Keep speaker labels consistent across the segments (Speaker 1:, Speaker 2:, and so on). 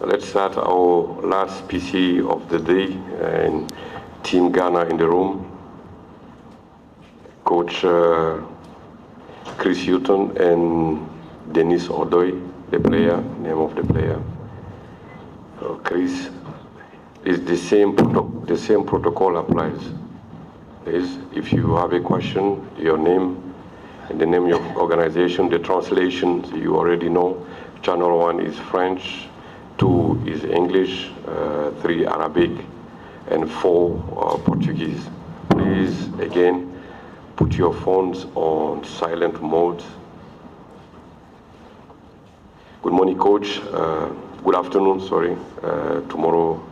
Speaker 1: Let's start our last PC of the day and Team Ghana in the room. Coach Chris Hughton and Denis Odoi, the player, name of the player. Chris, is the same protocol applies. Is if you have a question, your name and the name of your organization, the translations you already know. Channel 1 is French, 2 is English, 3 Arabic, and 4 Portuguese. Please, again, put your phones on silent mode. Good morning, Coach. Good afternoon, sorry. Tomorrow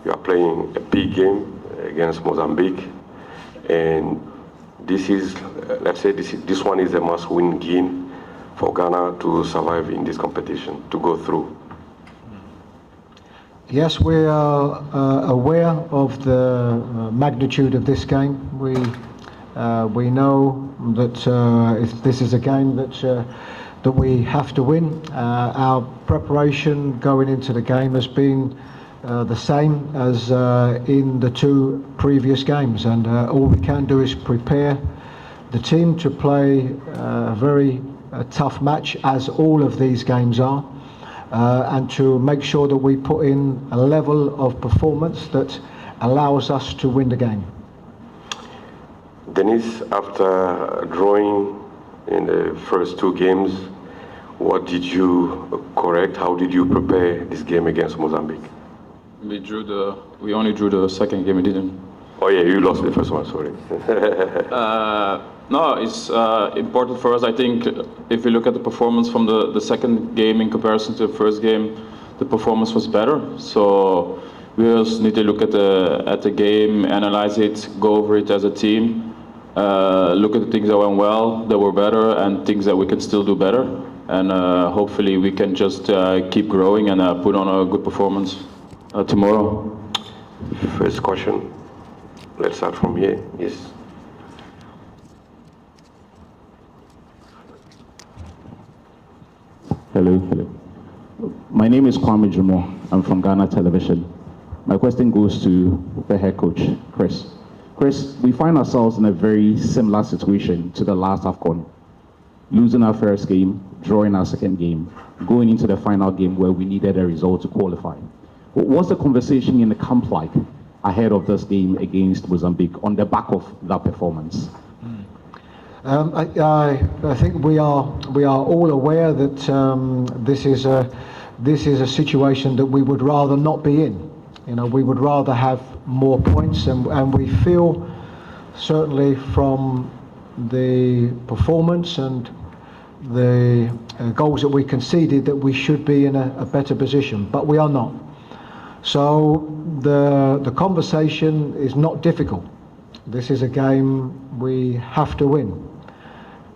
Speaker 1: you are playing a big game against Mozambique. And this is, let's say this one is a must-win game for Ghana to survive in this competition, to go through.
Speaker 2: Yes, we are aware of the magnitude of this game. We know that this is a game that we have to win. Our preparation going into the game has been the same as in the 2 previous games, and all we can do is prepare the team to play a very tough match, as all of these games are, and to make sure that we put in a level of performance that allows us to win the game.
Speaker 1: Denis, after drawing in the first 2 games, what did you correct? How did you prepare this game against Mozambique?
Speaker 3: We only drew the second game. We didn't.
Speaker 1: Oh yeah, you lost the first one. Sorry.
Speaker 3: No, it's important for us. I think if we look at the performance from the second game in comparison to the first game, the performance was better. So we just need to look at the game, analyze it, go over it as a team, look at the things that went well, that were better, and things that we can still do better. And hopefully we can just keep growing and put on a good performance tomorrow.
Speaker 1: First question. Let's start from here. Yes.
Speaker 4: Hello. My name is Kwame Jumo. I'm from Ghana Television. My question goes to the head coach, Chris. Chris, we find ourselves in a very similar situation to the last Afcon. Losing our first game, drawing our second game, going into the final game where we needed a result to qualify. What's the conversation in the camp like ahead of this game against Mozambique on the back of that performance?
Speaker 2: I think we are all aware that this is a situation that we would rather not be in. You know, we would rather have more points, and we feel certainly from the performance and the goals that we conceded that we should be in a better position, but we are not. So the conversation is not difficult. This is a game we have to win.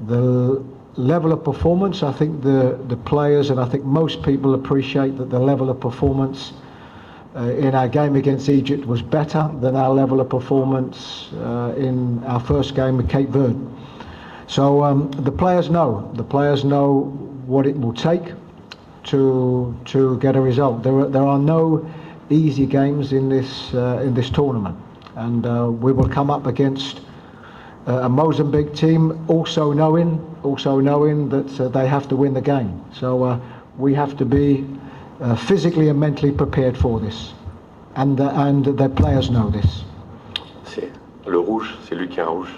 Speaker 2: The level of performance, I think the players and I think most people appreciate that the level of performance in our game against Egypt was better than our level of performance in our first game with Cape Verde. So the players know what it will take to get a result. There are no easy games in this tournament, and we will come up against a Mozambique team also knowing that they have to win the game. So we have to be physically and mentally prepared for this, and the players know this.
Speaker 1: C'est le rouge, c'est lui qui a un rouge.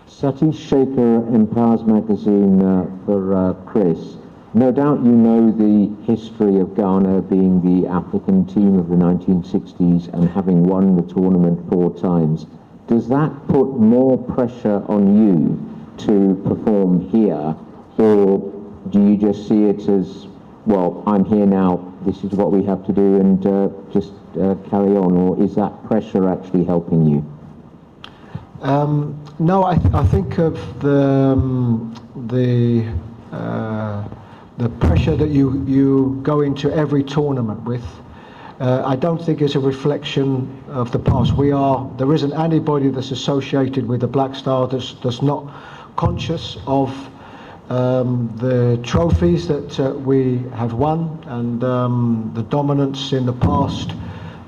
Speaker 5: Satish Shaker, Empowers magazine for Chris. No doubt you know the history of Ghana being the African team of the 1960s and having won the tournament 4 times. Does that put more pressure on you to perform here, or do you just see it as, well, I'm here now, this is what we have to do, and just carry on, or is that pressure actually helping you?
Speaker 2: No, I think of the pressure that you go into every tournament with. I don't think it's a reflection of the past. There isn't anybody that's associated with the Black Star that's not conscious of the trophies that we have won and the dominance in the past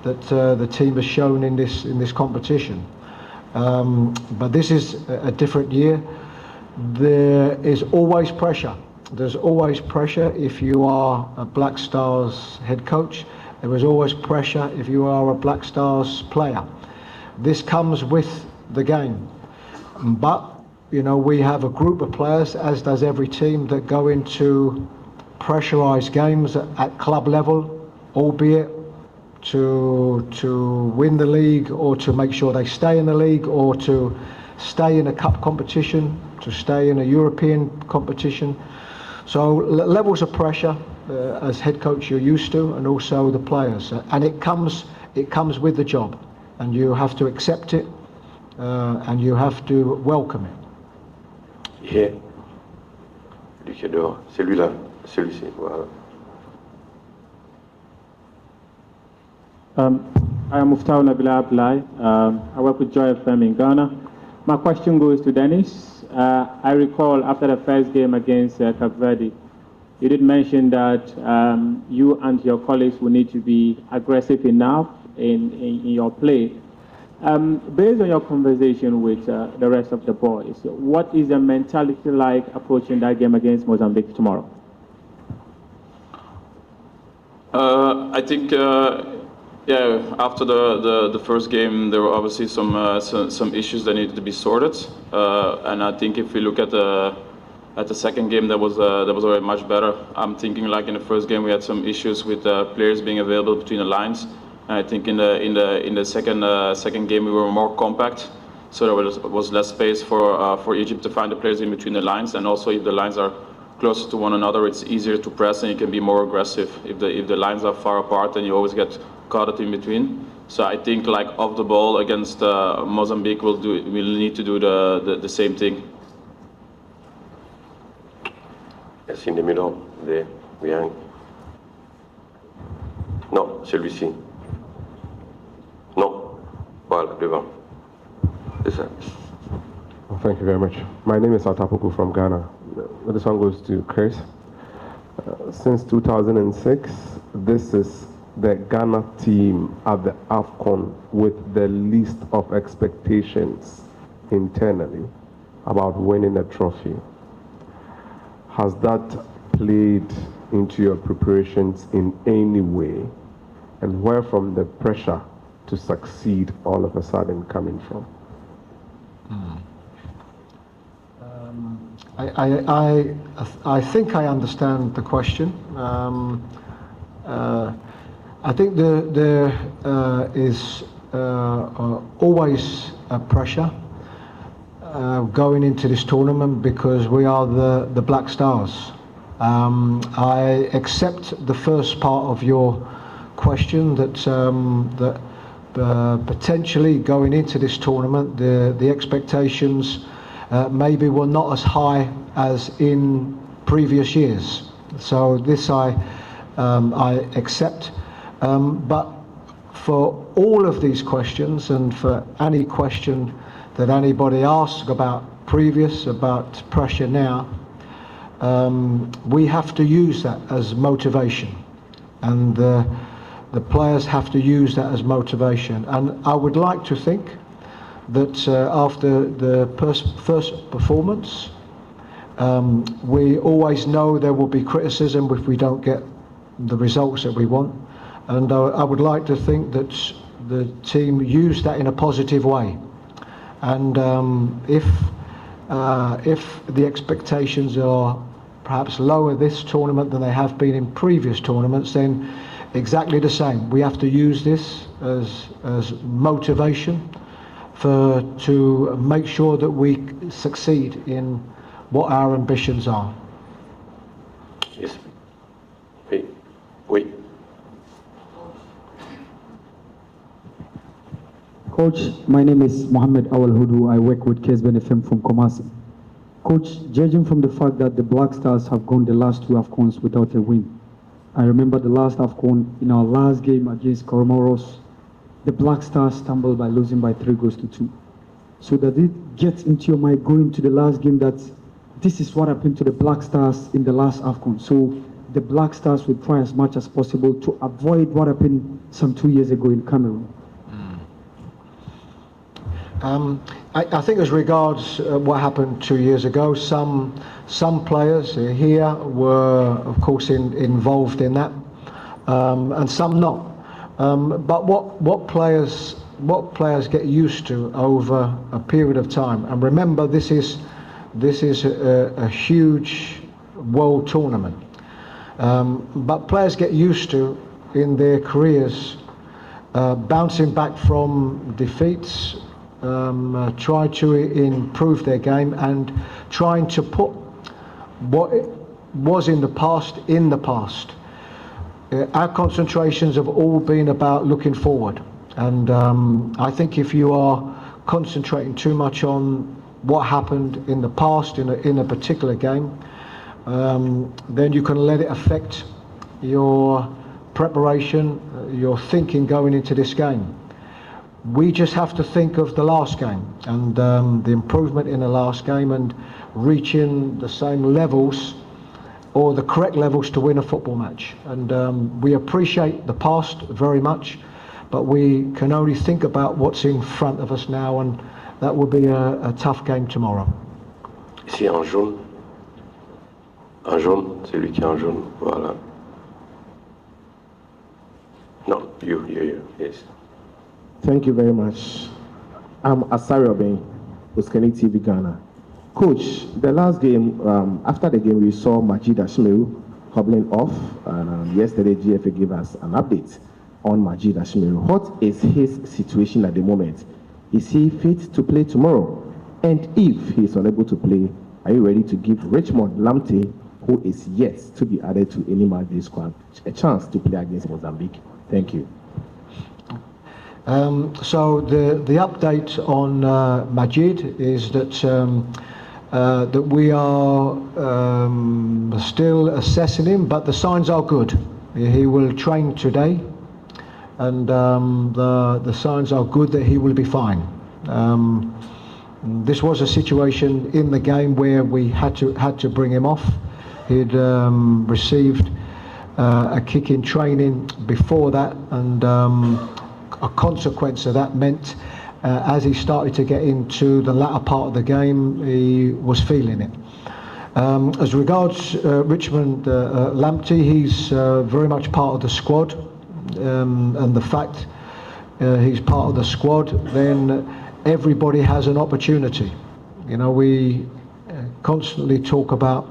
Speaker 2: that the team has shown in this competition. But this is a different year. There is always pressure. There's always pressure if you are a Black Stars head coach. There is always pressure if you are a Black Stars player. This comes with the game. But, you know, we have a group of players, as does every team, that go into pressurised games at club level, albeit to win the league or to make sure they stay in the league or to stay in a cup competition, to stay in a European competition. So levels of pressure as head coach you're used to, and also the players, and it comes with the job, and you have to accept it and you have to welcome it.
Speaker 1: Yeah. Lui qui est dehors, celui-là, celui-ci, voilà.
Speaker 6: I am Muftau Nabila Abdullahi. I work with Joy FM in Ghana. My question goes to Denis. I recall after the first game against Cape Verde, you did mention that you and your colleagues will need to be aggressive enough in your play. Based on your conversation with the rest of the boys, what is the mentality like approaching that game against Mozambique tomorrow?
Speaker 3: I think, yeah, after the first game, there were obviously some issues that needed to be sorted, and I think if we look at the second game, that was already much better. I'm thinking like in the first game we had some issues with players being available between the lines. And I think in the second game we were more compact, so there was less space for Egypt to find the players in between the lines, and also if the lines are closer to one another, it's easier to press and you can be more aggressive. If the lines are far apart, then you always get caught in between. So I think like off the ball against Mozambique, we'll need to do the same thing.
Speaker 1: Yes, in the middle, there, behind. Non, celui-ci. Non, voilà, devant. C'est ça.
Speaker 7: Thank you very much. My name is Atapuku from Ghana. This one goes to Chris. Since 2006, this is the Ghana team at the Afcon with the least of expectations internally about winning a trophy. Has that played into your preparations in any way? And where from the pressure to succeed all of a sudden coming from?
Speaker 2: I think I understand the question. I think there is always a pressure going into this tournament because we are the Black Stars. I accept the first part of your question that potentially going into this tournament the expectations maybe were not as high as in previous years. So this I accept, but for all of these questions and for any question that anybody asks about pressure now, we have to use that as motivation, and the players have to use that as motivation. And I would like to think that after the first performance, we always know there will be criticism if we don't get the results that we want, and I would like to think that the team used that in a positive way. And if the expectations are perhaps lower this tournament than they have been in previous tournaments, then exactly the same. We have to use this as motivation to make sure that we succeed in what our ambitions are.
Speaker 1: Yes. Oui. Oui.
Speaker 8: Coach, my name is Mohammed Awal Hudu. I work with KSBN FM from Kumasi. Coach, judging from the fact that the Black Stars have gone the last two Afcons without a win, I remember the last Afcon in our last game against Comoros, the Black Stars stumbled by losing by 3-2. So does it get into your mind going to the last game that this is what happened to the Black Stars in the last Afcon. So the Black Stars will try as much as possible to avoid what happened some 2 years ago in Cameroon.
Speaker 2: I think as regards what happened 2 years ago, some players here were, of course, involved in that, and some not. But what players get used to over a period of time, and remember, this is a huge world tournament. But players get used to in their careers bouncing back from defeats. Try to improve their game and trying to put what was in the past in the past. Our concentrations have all been about looking forward, and I think if you are concentrating too much on what happened in the past in a particular game, then you can let it affect your preparation, your thinking going into this game. We just have to think of the last game and the improvement in the last game and reaching the same levels or the correct levels to win a football match. And we appreciate the past very much, but we can only think about what's in front of us now, and that will be a tough game tomorrow.
Speaker 1: Ici en jaune. En jaune, c'est lui qui est en jaune. Voilà. No, you, yes.
Speaker 9: Thank you very much. I'm Asari Obeng, Uskani TV Ghana. Coach, the last game, after the game, we saw Majid Ashmiru hobbling off, and yesterday GFA gave us an update on Majid Ashmiru. What is his situation at the moment? Is he fit to play tomorrow? And if he is unable to play, are you ready to give Richmond Lamptey, who is yet to be added to any matchday squad, a chance to play against Mozambique? Thank you.
Speaker 2: So the update on Majid is that that we are still assessing him, but the signs are good. He will train today, and the signs are good that he will be fine. This was a situation in the game where we had to bring him off. He'd received a kick in training before that, and a consequence of that meant as he started to get into the latter part of the game, he was feeling it. As regards Richmond Lamptey, he's very much part of the squad, and the fact he's part of the squad, then everybody has an opportunity. You know, we constantly talk about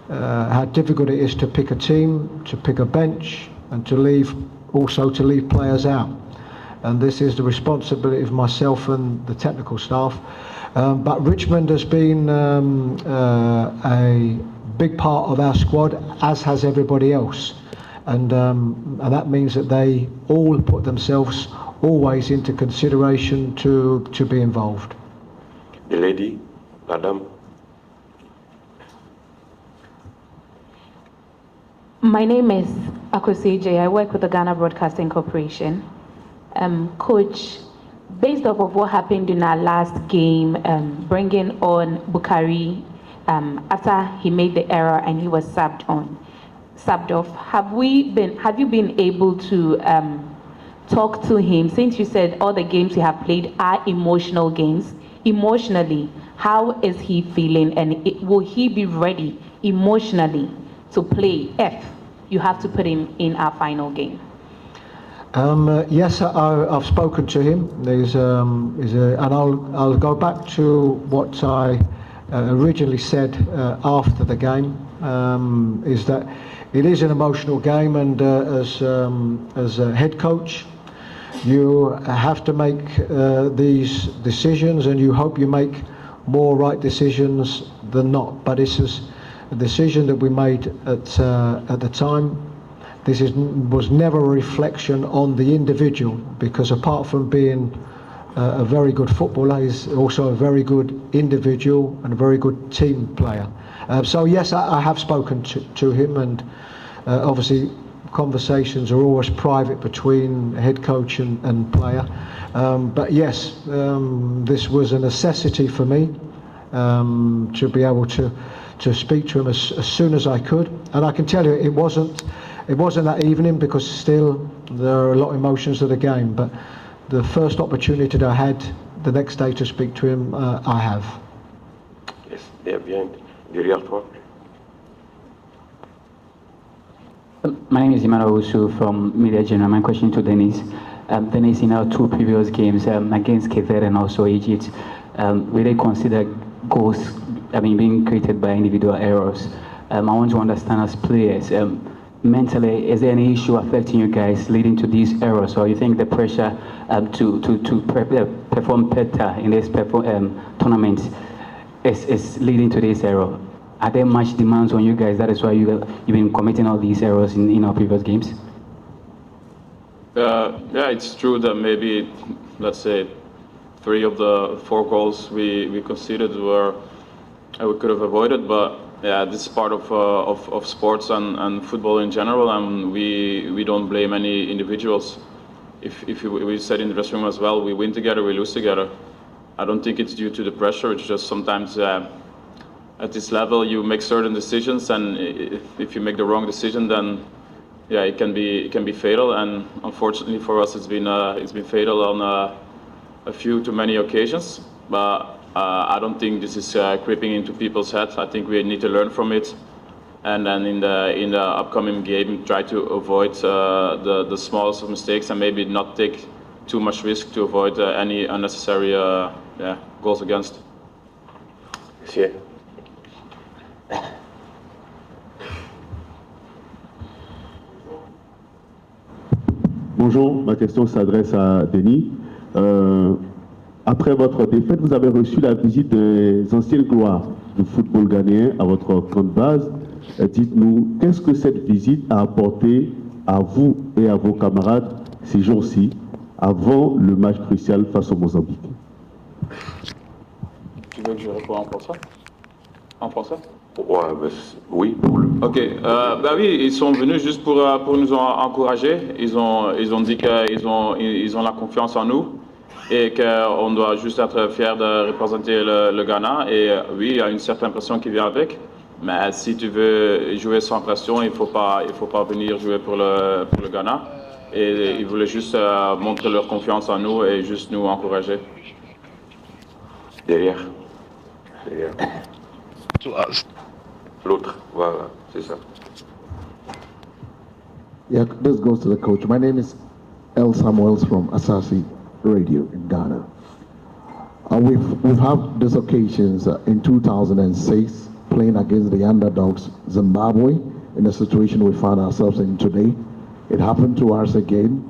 Speaker 2: how difficult it is to pick a team, to pick a bench, and to leave players out. And this is the responsibility of myself and the technical staff. But Richmond has been a big part of our squad, as has everybody else. And that means that they all put themselves always into consideration to be involved.
Speaker 1: The lady, madam.
Speaker 10: My name is Akosi J. I work with the Ghana Broadcasting Corporation. Coach, based off of what happened in our last game, bringing on Bukari after he made the error and he was subbed off, have you been able to talk to him, since you said all the games you have played are emotional games? Emotionally, how is he feeling, and will he be ready emotionally to play if you have to put him in our final game?
Speaker 2: Yes, I've spoken to him. And I'll go back to what I originally said after the game. Is that it is an emotional game, and as a head coach, you have to make these decisions, and you hope you make more right decisions than not. But this is a decision that we made at the time. This was never a reflection on the individual, because apart from being a very good footballer, he's also a very good individual and a very good team player. So yes, I have spoken to him, and obviously conversations are always private between head coach and player. But yes, this was a necessity for me to be able to speak to him as soon as I could. And I can tell you, it wasn't that evening, because still there are a lot of emotions of the game. But the first opportunity that I had the next day to speak to him, I have.
Speaker 1: Yes, there behind, derrière toi.
Speaker 11: My name is Emmanuel Usu from Media General. My question to Denis. Denis, in our two previous games against Cape Verde and also Egypt, will they consider goals being created by individual errors? I want to understand, as players, mentally, is there any issue affecting you guys leading to these errors, or you think the pressure to perform better in this tournament is leading to this error? Are there much demands on you guys? That is why you've been committing all these errors in our previous games?
Speaker 3: Yeah, it's true that maybe, let's say, 3 of the 4 goals we conceded we could have avoided, but yeah, this is part of sports and football in general, and we don't blame any individuals. If we said in the dressing room as well, we win together, we lose together. I don't think it's due to the pressure. It's just sometimes at this level you make certain decisions, and if you make the wrong decision, then yeah, it can be fatal. And unfortunately for us, it's been fatal on a few too many occasions. But I don't think this is creeping into people's heads. I think we need to learn from it, and then in the upcoming game try to avoid the smallest of mistakes, and maybe not take too much risk to avoid any unnecessary goals against.
Speaker 1: Yeah.
Speaker 12: Bonjour, ma question s'adresse à Denis. Après votre défaite, vous avez reçu la visite des anciennes gloires du football ghanéen à votre camp de base. Dites-nous, qu'est-ce que cette visite a apporté à vous et à vos camarades ces jours-ci, avant le match crucial face au Mozambique?
Speaker 3: Tu veux que je réponde en français? En français?
Speaker 1: Ouais, oui.
Speaker 3: Ok, bah oui, ils sont venus juste pour nous encourager. Ils ont dit qu'ils ont la confiance en nous et qu'on doit juste être fiers de représenter le Ghana. Et oui, il y a une certaine pression qui vient avec. Mais si tu veux jouer sans pression, il faut pas venir jouer pour le Ghana. Et ils voulaient juste montrer leur confiance en nous et juste nous encourager.
Speaker 1: Derrière. L'autre, voilà, c'est ça.
Speaker 9: Yeah, this goes to the coach. My name is El Samuels from Asasi Radio in Ghana. We've had these occasions in 2006 playing against the underdogs Zimbabwe in the situation we find ourselves in today. It happened to us again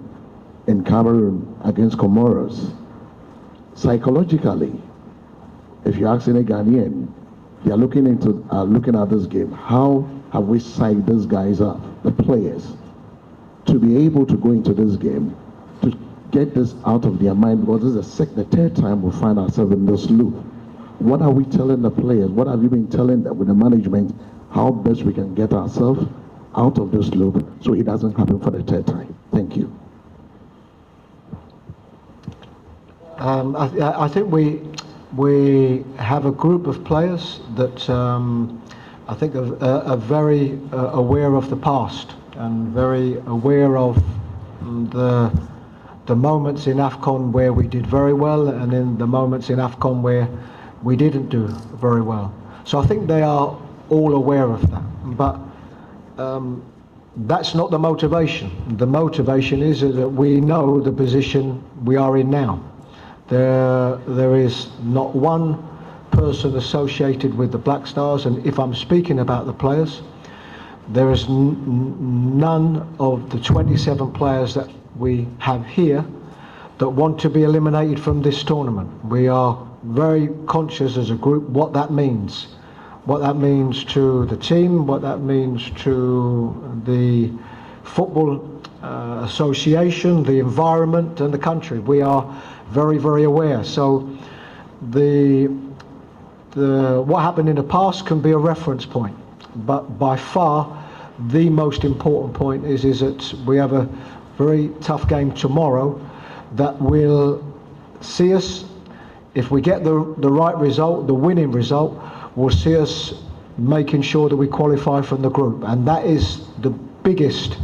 Speaker 9: in Cameroon against Comoros. Psychologically, if you ask any Ghanaian, they are looking at this game. How have we psyched these guys up, the players, to be able to go into this game, to get this out of their mind, because this is the 3rd time we find ourselves in this loop. What are we telling the players? What have you been telling them with the management? How best we can get ourselves out of this loop so it doesn't happen for the 3rd time? Thank you.
Speaker 2: I think we have a group of players that I think are very aware of the past and very aware of the moments in Afcon where we did very well, and in the moments in Afcon where we didn't do very well. So I think they are all aware of that. But that's not the motivation. The motivation is that we know the position we are in now. There is not one person associated with the Black Stars, and if I'm speaking about the players, there is none of the 27 players that we have here that want to be eliminated from this tournament. We are very conscious as a group what that means to the team, what that means to the football association, the environment and the country. We are very, very aware. So what happened in the past can be a reference point, but by far the most important point is that we have a very tough game tomorrow that will see us if we get the right result, the winning result, will see us making sure that we qualify from the group, and that is the biggest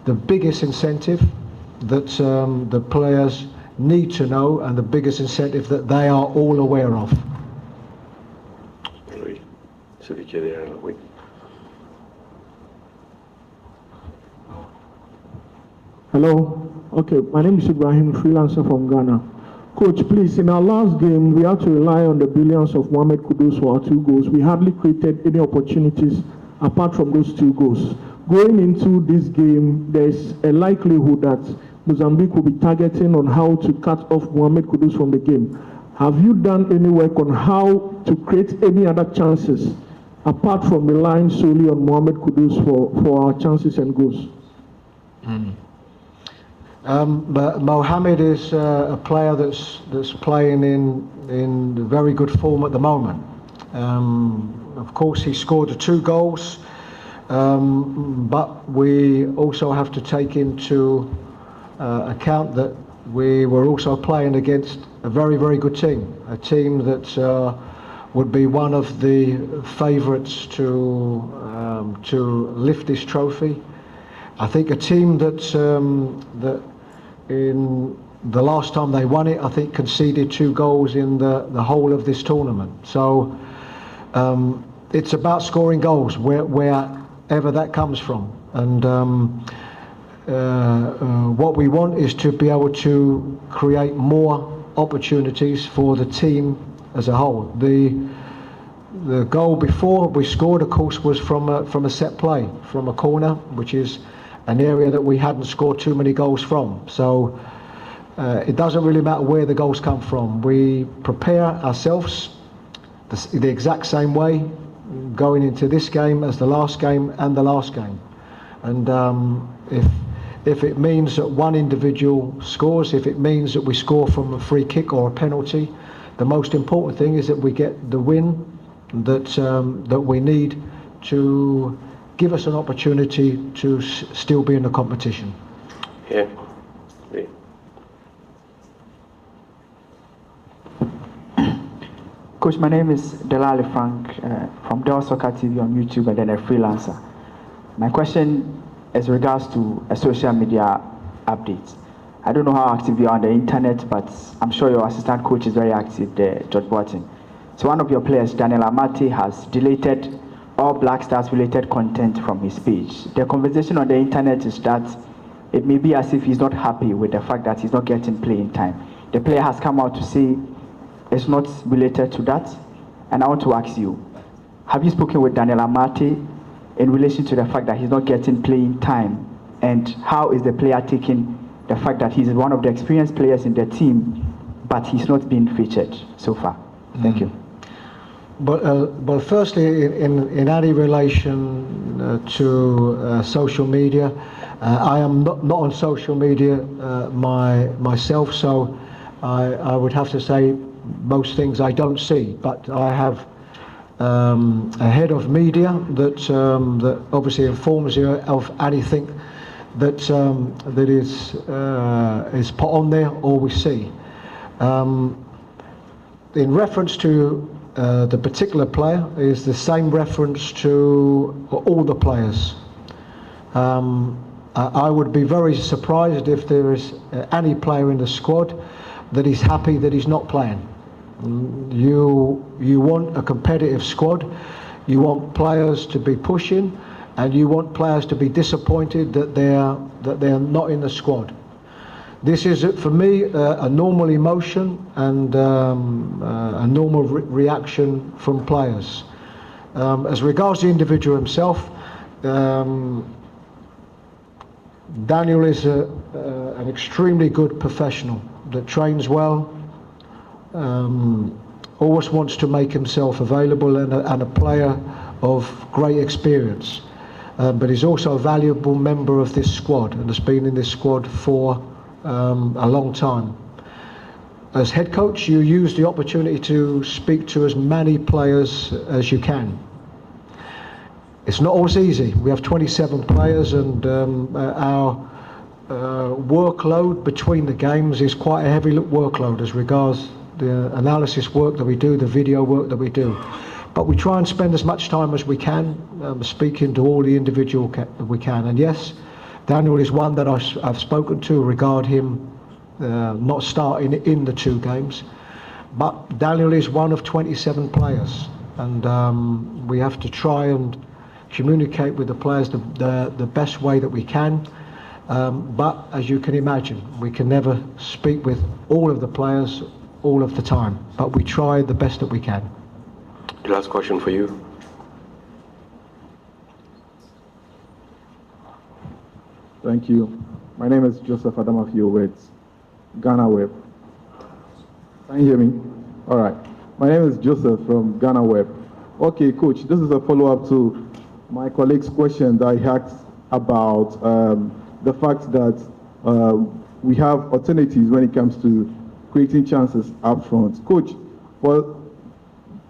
Speaker 2: incentive that the players need to know, and the biggest incentive that they are all aware of.
Speaker 13: Hello. Okay, my name is Ibrahim, freelancer from Ghana. Coach, please, in our last game, we had to rely on the brilliance of Mohamed Kudus for our 2 goals. We hardly created any opportunities apart from those 2 goals. Going into this game, there's a likelihood that Mozambique will be targeting on how to cut off Mohamed Kudus from the game. Have you done any work on how to create any other chances apart from relying solely on Mohamed Kudus for our chances and goals?
Speaker 2: But Mohamed is a player that's playing in very good form at the moment. Of course, he scored the 2 goals, but we also have to take into account that we were also playing against a very, very good team, a team that would be one of the favourites to lift this trophy. I think a team that in the last time they won it, I think conceded 2 goals in the whole of this tournament. So it's about scoring goals wherever that comes from. And what we want is to be able to create more opportunities for the team as a whole. The goal before we scored, of course, was from a set play, from a corner, which is an area that we hadn't scored too many goals from. So it doesn't really matter where the goals come from. We prepare ourselves the exact same way going into this game as the last game and the last game. And if it means that one individual scores, if it means that we score from a free kick or a penalty, the most important thing is that we get the win that we need to give us an opportunity to still be in the competition.
Speaker 1: Yeah.
Speaker 14: Coach, my name is Delali Frank from Del Soccer TV on YouTube and then a freelancer. My question is regards to a social media update. I don't know how active you are on the internet, but I'm sure your assistant coach is very active there, George Boateng. So one of your players, Daniel Amati, has deleted all Black Stars related content from his page. The conversation on the internet is that it may be as if he's not happy with the fact that he's not getting playing time. The player has come out to say it's not related to that. And I want to ask you, have you spoken with Daniel Amati in relation to the fact that he's not getting playing time? And how is the player taking the fact that he's one of the experienced players in the team, but he's not being featured so far? Thank you.
Speaker 2: But firstly, in any relation to social media, I am not on social media myself, so I would have to say most things I don't see. But I have a head of media that obviously informs you of anything that is put on there or we see. In reference to the particular player is the same reference to all the players. I would be very surprised if there is any player in the squad that is happy that he's not playing. You want a competitive squad, you want players to be pushing, and you want players to be disappointed that they're not in the squad. This is, for me, a normal emotion and a normal reaction from players. As regards the individual himself, Daniel is an extremely good professional that trains well, always wants to make himself available, and a player of great experience. But he's also a valuable member of this squad and has been in this squad for a long time. As head coach, you use the opportunity to speak to as many players as you can. It's not always easy. We have 27 players, and our workload between the games is quite a heavy workload as regards the analysis work that we do, the video work that we do. But we try and spend as much time as we can speaking to all the individual we can. And yes, Daniel is one that I've spoken to regarding him not starting in the 2 games. But Daniel is one of 27 players, and we have to try and communicate with the players the best way that we can. But as you can imagine, we can never speak with all of the players all of the time. But we try the best that we can.
Speaker 1: The last question for you.
Speaker 15: Thank you. My name is Joseph Adamafio with Ghana Web. Can you hear me? All right. My name is Joseph from Ghana Web. Okay, Coach, this is a follow-up to my colleague's question that I asked about the fact that we have alternatives when it comes to creating chances up front. Coach, for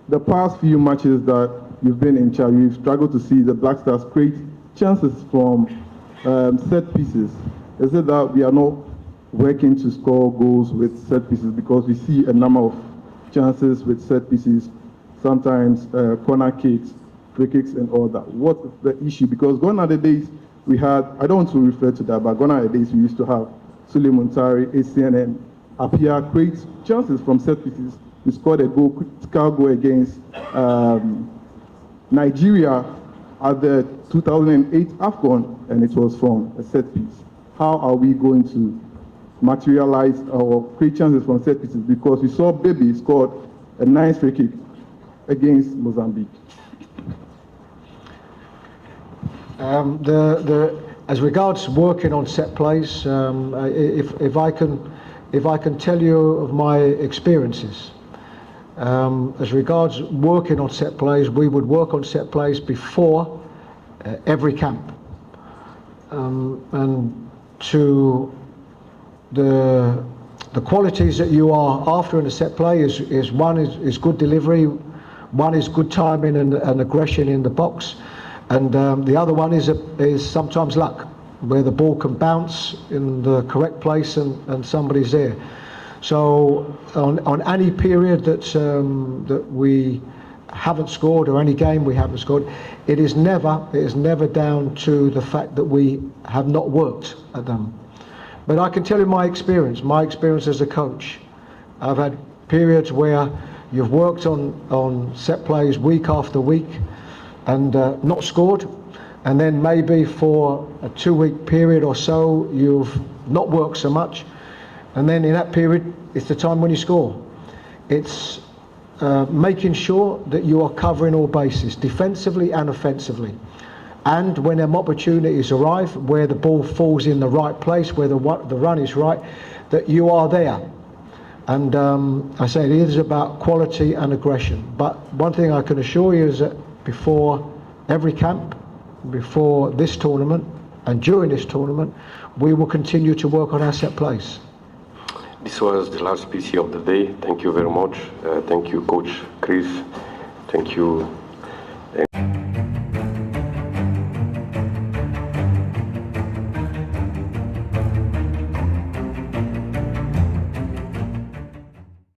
Speaker 15: the past few matches that you've been in charge, you've struggled to see the Black Stars create chances from set pieces. Is it that we are not working to score goals with set pieces because we see a number of chances with set pieces, sometimes corner kicks, free kicks and all that? What's the issue? Because gone are the days we had, I don't want to refer to that, but gone are the days we used to have Sule Muntari, ACN and Apia create chances from set pieces. We scored a critical goal against Nigeria at the 2008 Afcon, and it was from a set piece. How are we going to materialize or create chances from set pieces? Because we saw Baby scored a nice free kick against Mozambique.
Speaker 2: As regards working on set plays, if I can tell you of my experiences, as regards working on set plays, we would work on set plays before every camp, and to the qualities that you are after in a set play is one is good delivery, one is good timing and aggression in the box, and the other one is sometimes luck, where the ball can bounce in the correct place and somebody's there. So on any period that we haven't scored, or any game we haven't scored, it is never down to the fact that we have not worked at them. But I can tell you my experience as a coach. I've had periods where you've worked on set plays week after week and not scored, and then maybe for a 2-week period or so you've not worked so much, and then in that period it's the time when you score. It's making sure that you are covering all bases, defensively and offensively. And when them opportunities arrive, where the ball falls in the right place, where the run is right, that you are there. And I say it is about quality and aggression. But one thing I can assure you is that before every camp, before this tournament, and during this tournament, we will continue to work on our set plays.
Speaker 1: This was the last PC of the day. Thank you very much. Thank you, Coach Chris. Thank you,